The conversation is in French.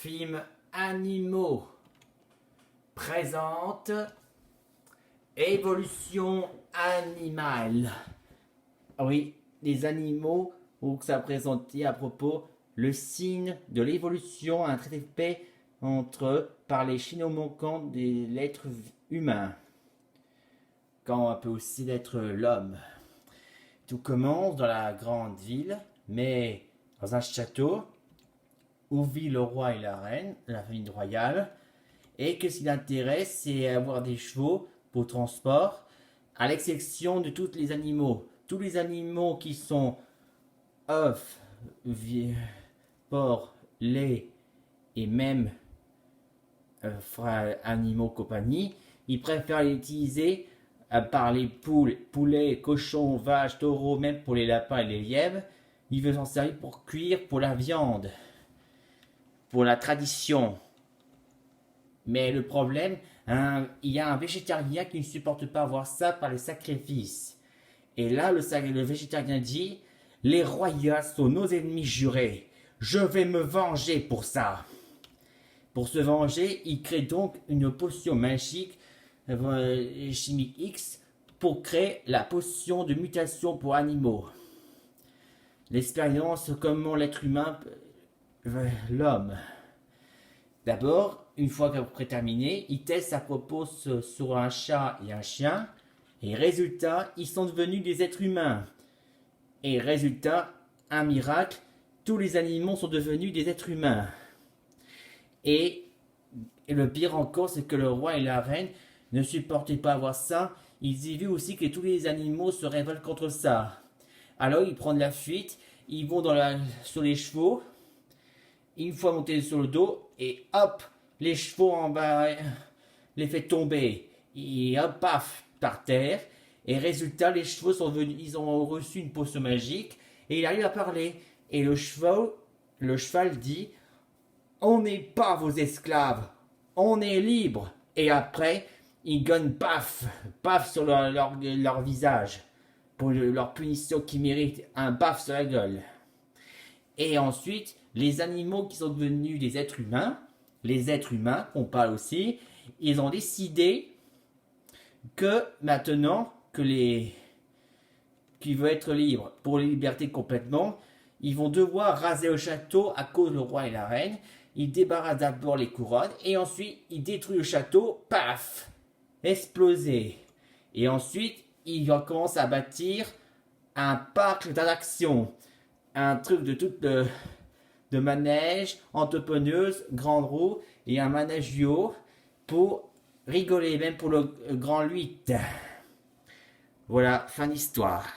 Film Animaux présente Évolution animale. Ah oui, les animaux, où ça présentait à propos le signe de l'évolution, un trait épais entre par les chinomanquants de l'être humain, quand on peut aussi l'être l'homme. Tout commence dans la grande ville, mais dans un château où vit le roi et la reine, la famille royale, et que ce qui l'intéresse, c'est avoir des chevaux pour transport, à l'exception de tous les animaux. Tous les animaux qui sont œufs, porcs, lait et même animaux compagnie, ils préfèrent les utiliser par les poules, poulets, cochons, vaches, taureaux, même pour les lapins et les lièvres. Ils veulent s'en servir pour cuire, pour la viande, pour la tradition. Mais le problème, il y a un végétarien qui ne supporte pas voir ça par les sacrifices. Et là, le végétarien dit, les royaumes sont nos ennemis jurés. Je vais me venger pour ça. Pour se venger, il crée donc une potion magique, chimique X, pour créer la potion de mutation pour animaux. L'expérience, comment l'être humain, l'homme. D'abord, une fois qu'après terminé, il teste sa propos sur un chat et un chien. Et résultat, ils sont devenus des êtres humains. Et résultat, un miracle, tous les animaux sont devenus des êtres humains. Et le pire encore, c'est que le roi et la reine ne supportaient pas voir ça. Ils y vu aussi que tous les animaux se révoltent contre ça. Alors ils prennent la fuite, ils vont sur les chevaux. Une fois montés sur le dos, et hop, les chevaux en bas les fait tomber. Et hop, paf, par terre. Et résultat, les chevaux sont venus, ils ont reçu une potion magique, et il arrive à parler. Et le cheval dit, on n'est pas vos esclaves, on est libres. Et après, ils gagnent paf, paf sur leur visage, pour leur punition qui mérite un paf sur la gueule. Et ensuite, les animaux qui sont devenus des êtres humains, les êtres humains qu'on parle aussi, ils ont décidé que maintenant qui veulent être libres pour les libertés complètement, ils vont devoir raser le château à cause du roi et la reine. Ils débarrassent d'abord les couronnes et ensuite ils détruisent le château, paf, explosé. Et ensuite, ils commencent à bâtir un parc d'attractions, un truc de manège, entrepreneuse, grande roue et un manège du haut pour rigoler, même pour le grand 8. Voilà, fin d'histoire.